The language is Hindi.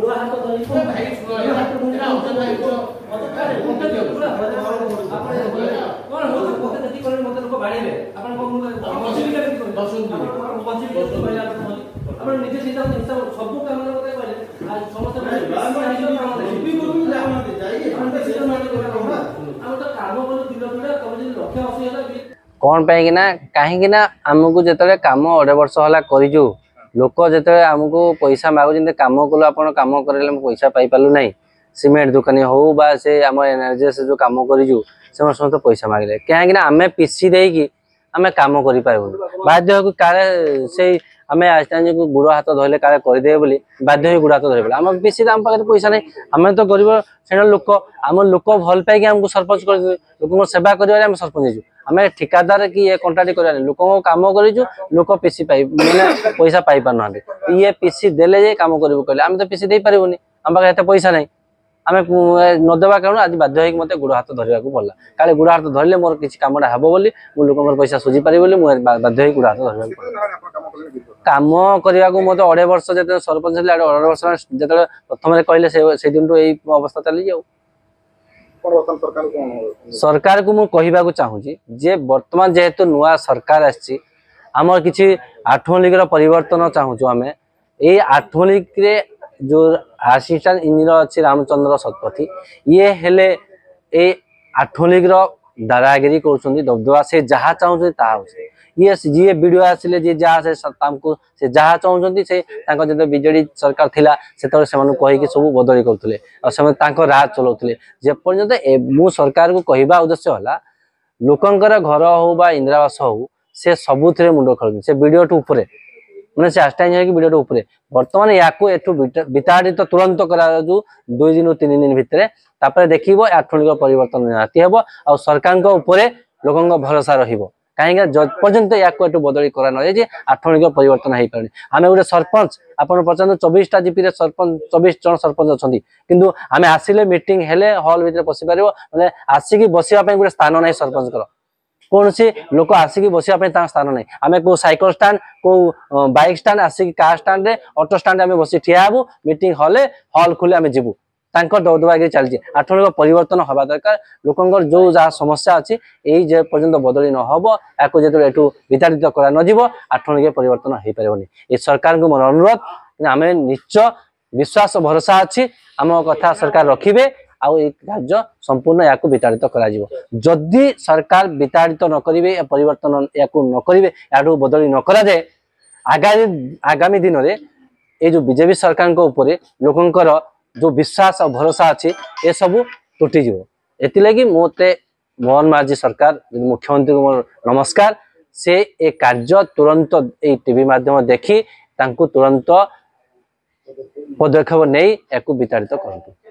गुड़ हाथ धरी भाई सुनो हाथ मुंडा होता भाई को मत दियो पूरा आपण कोन हो मत देखि कोन मत लोक बाड़ीबे आपण को पॉसिबल के कोन पॉसिबल के कहले आपण निजे चिंता सब काम करे कहले आज समस्त भी करू जाऊ न जाई हम तो सीधा मान हम तो काम को दिलो दिलो तुम जे लक्ष्य 80,000 कौन पाई ना कहीं ना आमको जिते काम 2.5 वर्ष है करूँ लोक जिते आमको पैसा मागुं कम कलु आप कम कर पैसा पाई पालु ना सीमेंट दुकानी हो बा से आम एनर्जी से जो कम करूँ से समस्त पैसा मांगे कहीं आम पिसी देकी आम कम कर बाध्य काले से आम आज गुड़ हाथ धरले काले करदे बोली बाध्य गुड़ हाथ धरले आम पिसी आम पाखे पैसा नहीं आम तो गरीब श्रेणी लोक आम लोक भल पाई आमको सरपंच कर लोक सेवा कर सरपंच आम ठिकादार कि ये कंट्राक्ट कर लोक कम करूँ लोक पिसी पाई मैंने पैसा पाई पार ना ये पिसी देले कम करूँ कहले आम तो पिसी दे पारूनी आम पाखे एत पैसा नहीं आम नदेवा कारण आज बाध्य मत गुड़ हाथ धरने को पड़ा काले गुड़ हाथ धरले मोर किसी कमटा हे बोली मु लोक पैसा सुझी पारि बाध्य गुड़ हाथ धरने कम करने को मत 2.5 वर्ष जो सरपंच 2.5 वर्ष जो प्रथम कहले से दिन यही अवस्था चली जाऊ सरकार को मुझे चाहूँगी जे वर्तमान जेहेतु नुआ सरकार आमर किसी 8 लीग परिवर्तन चाहूँ आम ये 8 लीग रे जो असिस्टेंट इंजीनियर अच्छी रामचंद्र शतपथी ये हेले ए 8 लीग दादागिरी कर दबदबा से जहाँ चाहते ये जी वीडियो आसिले जी जहाँ से जहाँ चाहते से जो बीजेडी सरकार थिला से कहीकि सब बदली करते राज चलाते जेपर्यंत मु सरकार को कहवा उद्देश्य है लोकंकर घर हो बा इंदिरावास हो से सबुथ मुंड खेल से वीडियो ऊपर मैंने से आस्टाइन वीडियो ऊपर बर्तमान या विताड़ित तुरंत करा 2 दिन 3 दिन भितर तापर देखिबो 8 लीग परिवर्तन निहाती हेबो आ सरकार को ऊपर लोकंक भरोसा रहिबो कहीं पर्यंत या बदली करा न जे 8 लीग परिवर्तन हो पारे आम गोटे सरपंच आपन पचास 24टा जीपी सरपंच 24 जन सरपंच अच्छा किंतु आम आसिले मीटिंग हेले हॉल भीतर बसी पार मैंने आसिक बसवाई गोटे स्थान ना सरपंच कौन सी लोक आसिक बसवाई स्थान ना आम को साइकिल स्टाण्ड को बाइक स्टाण्ड आसिक कार स्टाण्ड ऑटो स्टाण्ड आम बस ठिया हबू मीटिंग हले हॉल खोले आम जीवु दबदबागी चलती 8 लीग परिवर्तन हवा दरकार लोकंर जो जहाँ समस्या अच्छी यही पर्यंत बदली न हम या जो विताड़ित करा न 8 लीग परिवर्तन हो पारे ये सरकार को मोर अनुरोध आम निश्चय विश्वास भरोसा अच्छी आम कथा सरकार रखिए आउ कार्य संपूर्ण या विताड़ित करी सरकार विताड़ित न करेंगे परिवर्तन या न करेंगे या बदली न करा जाए आगामी दिन में ये जो बीजेपी सरकार ऊपर लोकंर जो विश्वास और भरोसा अच्छी ये सब तुटीज एति मते मोहन माझी सरकार मुख्यमंत्री को मोर नमस्कार से ए कार्य तुरंत ए टीवी माध्यम देखी तुरंत पदक्षेप नहीं या विताड़ित करते।